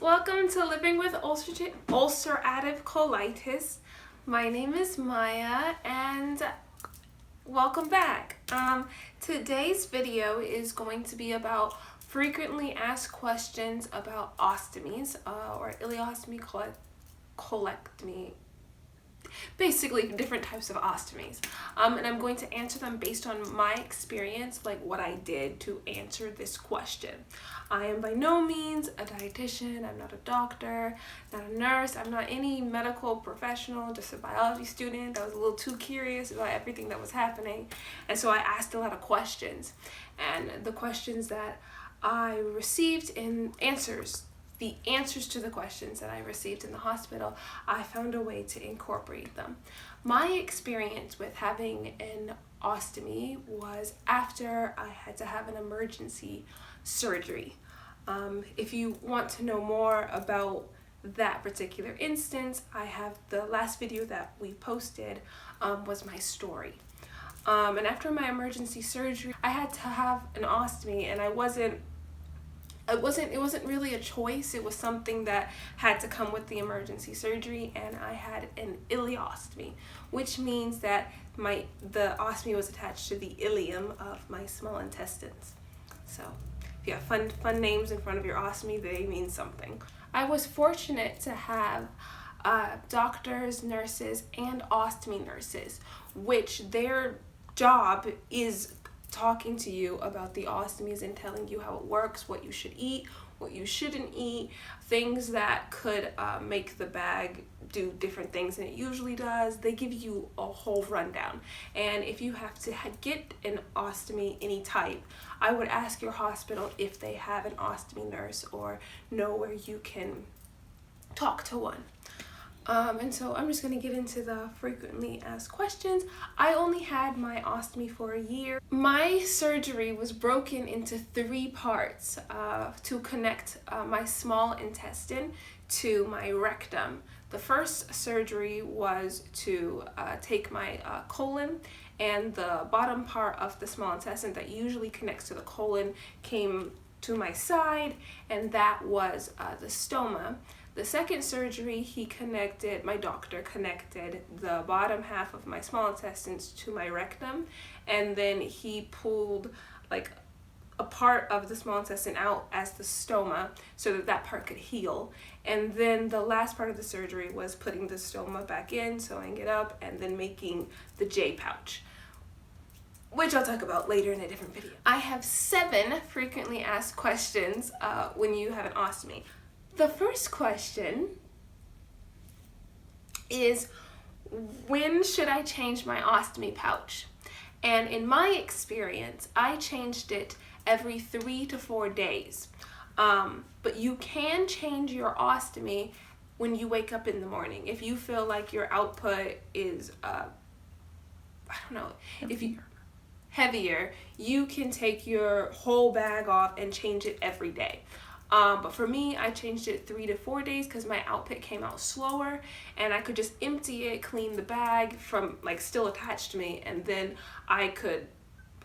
Welcome to Living with Ulcerative Colitis. My name is Maya and welcome back. Today's video is going to be about frequently asked questions about ostomies or ileostomy, colectomy. Basically different types of ostomies, and I'm going to answer them based on my experience, like what I did to answer this question. I am by no means a dietitian, I'm not a doctor, not a nurse, I'm not any medical professional, just a biology student that was a little too curious about everything that was happening, and so I asked a lot of questions, and the questions that I received the answers to the questions that I received in the hospital, I found a way to incorporate them. My experience with having an ostomy was after I had to have an emergency surgery. If you want to know more about that particular instance, I have the last video that we posted was my story. And after my emergency surgery, I had to have an ostomy, and it wasn't really a choice. It was something that had to come with the emergency surgery, and I had an ileostomy, which means that the ostomy was attached to the ileum of my small intestines. So if you have fun names in front of your ostomy, they mean something. I was fortunate to have doctors, nurses, and ostomy nurses, which their job is talking to you about the ostomies and telling you how it works, what you should eat, what you shouldn't eat, things that could make the bag do different things than it usually does. They give you a whole rundown. And if you have to get an ostomy, any type, I would ask your hospital if they have an ostomy nurse or know where you can talk to one. And so I'm just going to get into the frequently asked questions. I only had my ostomy for a year. My surgery was broken into 3 parts to connect my small intestine to my rectum. The first surgery was to take my colon, and the bottom part of the small intestine that usually connects to the colon came to my side, and that was the stoma. The second surgery, my doctor connected the bottom half of my small intestines to my rectum, and then he pulled like a part of the small intestine out as the stoma so that that part could heal. And then the last part of the surgery was putting the stoma back in, sewing it up, and then making the J pouch, which I'll talk about later in a different video. I have 7 frequently asked questions when you have an ostomy. The first question is, when should I change my ostomy pouch? And in my experience, I changed it every 3 to 4 days. But you can change your ostomy when you wake up in the morning. If you feel like your output is, heavier, you can take your whole bag off and change it every day. But for me, I changed it 3 to 4 days because my output came out slower, and I could just empty it, clean the bag from still attached to me, and then I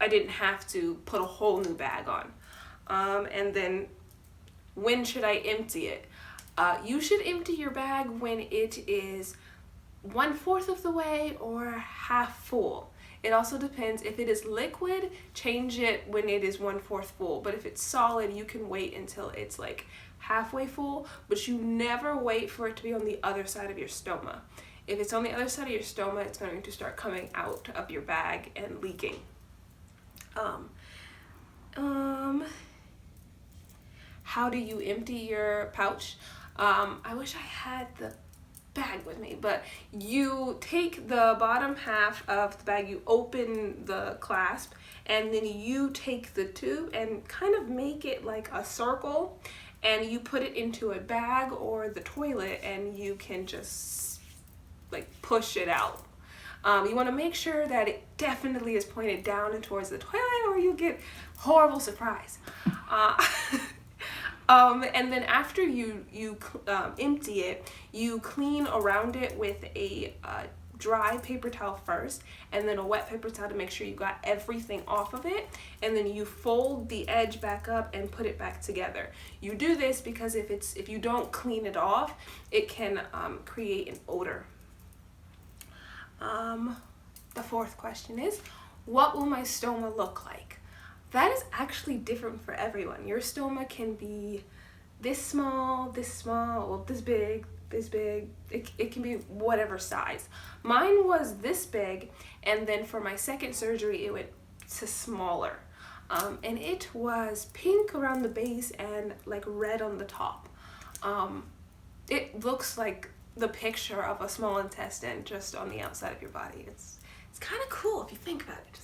didn't have to put a whole new bag on. And then when should I empty it? You should empty your bag when it is 1/4 of the way or half full. It also depends. If it is liquid, change it when it is 1/4 full. But if it's solid, you can wait until it's like halfway full, but you never wait for it to be on the other side of your stoma. If it's on the other side of your stoma, it's going to start coming out of your bag and leaking. How do you empty your pouch? I wish I had the bag with me, but you take the bottom half of the bag, you open the clasp, and then you take the tube and kind of make it like a circle, and you put it into a bag or the toilet, and you can just push it out. You want to make sure that it definitely is pointed down and towards the toilet, or you'll get horrible surprise. And then after you empty it, you clean around it with a dry paper towel first and then a wet paper towel to make sure you got everything off of it, and then you fold the edge back up and put it back together. You do this because if you don't clean it off, it can create an odor. The fourth question is, what will my stoma look like? That is actually different for everyone. Your stoma can be this small, well, this big. It can be whatever size. Mine was this big, and then for my second surgery, it went to smaller. And it was pink around the base and like red on the top. It looks like the picture of a small intestine just on the outside of your body. It's kind of cool if you think about it.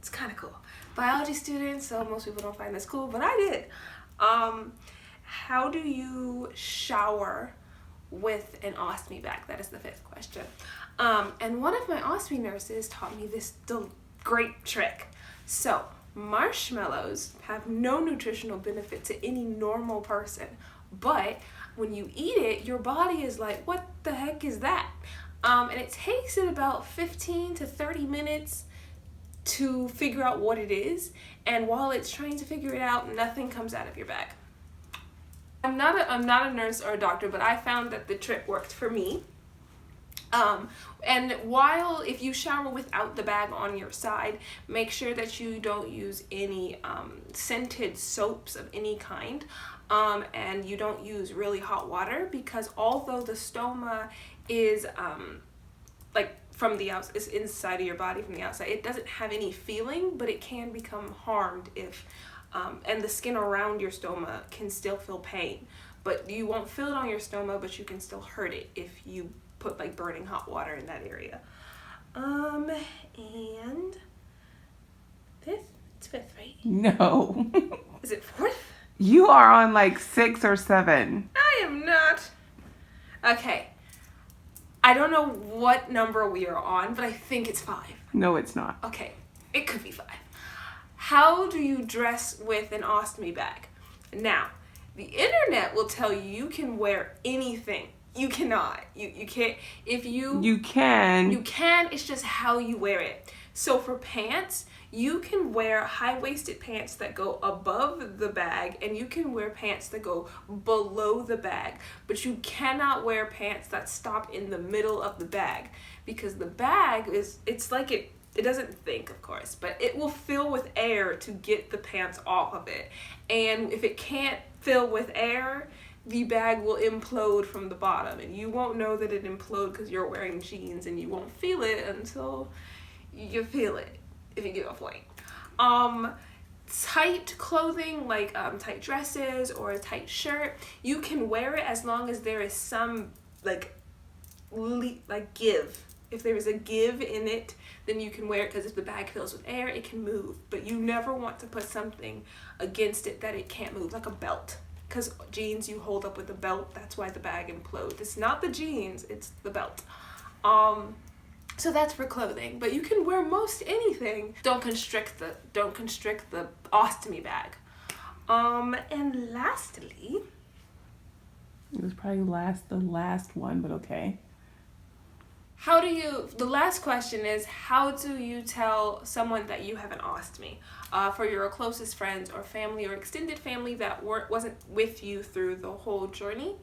It's kind of cool. Biology students, so most people don't find this cool, but I did. How do you shower with an ostomy bag? That is the fifth question. And one of my ostomy nurses taught me this great trick. So marshmallows have no nutritional benefit to any normal person, but when you eat it, your body is like, what the heck is that? And it takes it about 15 to 30 minutes to figure out what it is, and while it's trying to figure it out, nothing comes out of your bag. I'm not a nurse or a doctor, but I found that the trick worked for me. And if you shower without the bag on your side, make sure that you don't use any scented soaps of any kind, and you don't use really hot water, because although the stoma is like from the outside, it's inside of your body from the outside, it doesn't have any feeling, but it can become harmed if and the skin around your stoma can still feel pain, but you won't feel it on your stoma, but you can still hurt it if you put like burning hot water in that area. And fifth? It's fifth, right? No. Is it fourth? You are on like 6 or 7. I am not. Okay. I don't know what number we are on, but I think it's 5. No, it's not. Okay, it could be 5. How do you dress with an ostomy bag? Now, the internet will tell you you can wear anything. You cannot. You can't. You can, it's just how you wear it. So for pants, you can wear high-waisted pants that go above the bag, and you can wear pants that go below the bag, but you cannot wear pants that stop in the middle of the bag, because the bag it's like it doesn't think, of course, but it will fill with air to get the pants off of it. And if it can't fill with air, the bag will implode from the bottom, and you won't know that it imploded because you're wearing jeans, and you won't feel it until you feel it, if you get my point. Tight clothing, like tight dresses or a tight shirt, you can wear it as long as there is some like give. If there is a give in it, then you can wear it, because if the bag fills with air, it can move. But you never want to put something against it that it can't move, like a belt. Because jeans you hold up with a belt, that's why the bag implodes. It's not the jeans, it's the belt. So that's for clothing, but you can wear most anything. Don't constrict the ostomy bag. And lastly, it was probably the last one, but okay. The last question is, how do you tell someone that you have an ostomy? For your closest friends or family or extended family that wasn't with you through the whole journey.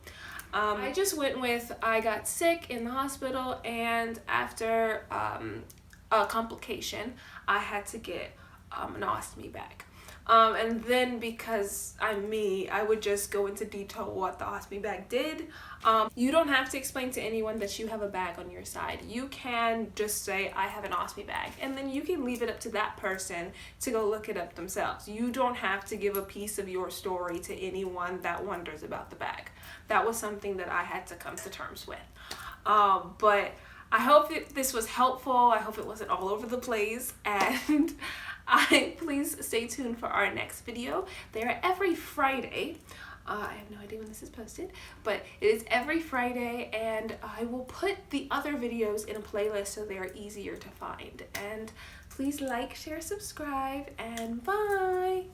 I just went with, I got sick in the hospital, and after a complication, I had to get an ostomy bag. And then because I'm me, I would just go into detail what the ostomy bag did. You don't have to explain to anyone that you have a bag on your side. You can just say, I have an ostomy bag, and then you can leave it up to that person to go look it up themselves. You don't have to give a piece of your story to anyone that wonders about the bag. That was something that I had to come to terms with. But I hope this was helpful. I hope it wasn't all over the place, and please stay tuned for our next video. They are every Friday. I have no idea when this is posted, but it is every Friday, and I will put the other videos in a playlist so they are easier to find. And please like, share, subscribe, and bye!